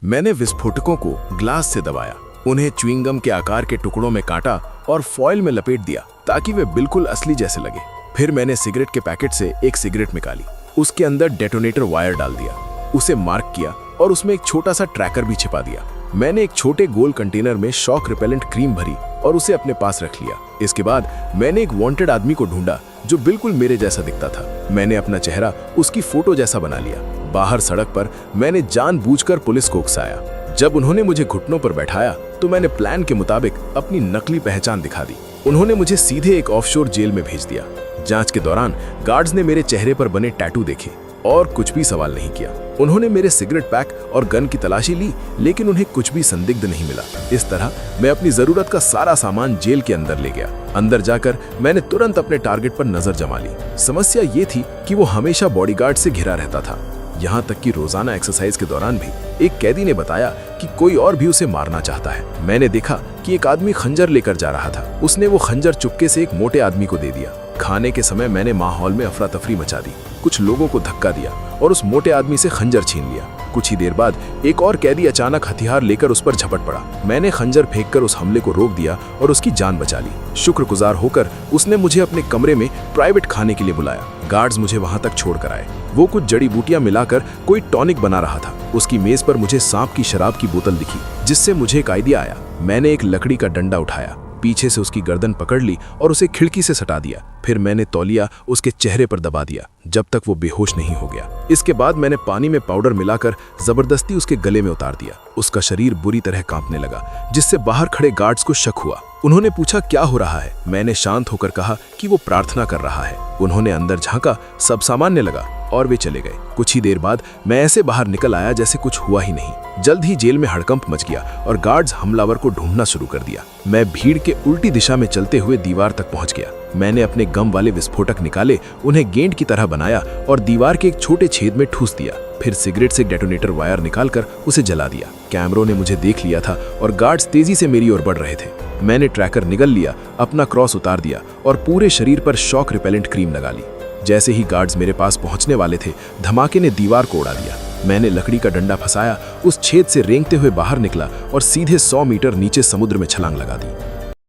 मैंने विस्फोटकों को ग्लास से दबाया, उन्हें च्युइंगम के आकार के टुकड़ों में काटा और फॉइल में लपेट दिया ताकि वे बिल्कुल असली जैसे लगे। फिर मैंने सिगरेट के पैकेट से एक सिगरेट निकाली, उसके अंदर डेटोनेटर वायर डाल दिया, उसे मार्क किया और उसमें एक छोटा सा ट्रैकर भी छिपा दिया। मैंने एक छोटे गोल कंटेनर में शॉक रिपेलेंट क्रीम भरी और उसे अपने पास रख लिया। इसके बाद मैंने एक वांटेड आदमी को ढूंढा जो बिल्कुल मेरे जैसा दिखता था। मैंने अपना चेहरा उसकी फोटो जैसा बना लिया। बाहर सड़क पर मैंने जानबूझकर पुलिस को उकसाया। जब उन्होंने मुझे घुटनों पर बैठाया तो मैंने प्लान के मुताबिक अपनी नकली पहचान दिखा दी। उन्होंने मुझे सीधे एक ऑफशोर जेल में भेज दिया। जांच के दौरान गार्ड्स ने मेरे चेहरे पर बने टैटू देखे और कुछ भी सवाल नहीं किया। उन्होंने मेरे सिगरेट पैक और गन की तलाशी ली, लेकिन उन्हें कुछ भी संदिग्ध नहीं मिला। इस तरह मैं अपनी जरूरत का सारा सामान जेल के अंदर ले गया। अंदर जाकर मैंने तुरंत अपने टारगेट पर नजर जमा ली। समस्या ये थी कि वो हमेशा बॉडीगार्ड से घिरा रहता था। यहाँ तक कि रोजाना एक्सरसाइज के दौरान भी एक कैदी ने बताया कि कोई और भी उसे मारना चाहता है। मैंने देखा कि एक आदमी खंजर लेकर जा रहा था। उसने वो खंजर चुपके से एक मोटे आदमी को दे दिया। खाने के समय मैंने माहौल में अफरा तफरी मचा दी, कुछ लोगों को धक्का दिया और उस मोटे आदमी से खंजर छीन लिया। कुछ ही देर बाद एक और कैदी अचानक हथियार लेकर उस पर झपट पड़ा। मैंने खंजर फेंककर उस हमले को रोक दिया और उसकी जान बचा ली। शुक्रगुजार होकर उसने मुझे अपने कमरे में प्राइवेट खाने के लिए बुलाया। गार्ड्स मुझे वहां तक छोड़ कर आए। वो कुछ जड़ी बूटियां मिलाकर कोई टॉनिक बना रहा था। उसकी मेज पर मुझे सांप की शराब की बोतल दिखी, जिससे मुझे एक आइडिया आया। मैंने एक लकड़ी का डंडा उठाया, पीछे से उसकी गर्दन पकड़ ली और उसे खिड़की से सटा दिया। फिर मैंने तौलिया उसके चेहरे पर दबा दिया जब तक वो बेहोश नहीं हो गया। इसके बाद मैंने पानी में पाउडर मिलाकर जबरदस्ती उसके गले में उतार दिया। उसका शरीर बुरी तरह कांपने लगा, जिससे बाहर खड़े गार्ड्स को शक हुआ। उन्होंने पूछा क्या हो रहा है। मैंने शांत होकर कहा कि वो प्रार्थना कर रहा है। उन्होंने अंदर झांका, सब सामान्य लगा और वे चले गए। कुछ ही देर बाद मैं ऐसे बाहर निकल आया जैसे कुछ हुआ ही नहीं। जल्द ही जेल में हड़कंप मच गया और गार्ड्स हमलावर को ढूंढना शुरू कर दिया। मैं भीड़ के उल्टी दिशा में चलते हुए दीवार तक पहुंच गया। मैंने अपने गम वाले विस्फोटक निकाले, उन्हें गेंद की तरह बनाया और दीवार के एक छोटे छेद में ठूस दिया। फिर सिगरेट से डेटोनेटर वायर निकालकर उसे जला दिया। कैमरों ने मुझे देख लिया था और गार्ड्स तेजी से मेरी ओर बढ़ रहे थे। मैंने ट्रैकर निगल लिया, अपना क्रॉस उतार दिया और पूरे शरीर पर शॉक रिपेलेंट क्रीम लगा ली। जैसे ही गार्ड्स मेरे पास पहुंचने वाले थे, धमाके ने दीवार को उड़ा दिया। मैंने लकड़ी का डंडा फंसाया, उस छेद से रेंगते हुए बाहर निकला और सीधे 100 मीटर नीचे समुद्र में छलांग लगा दी।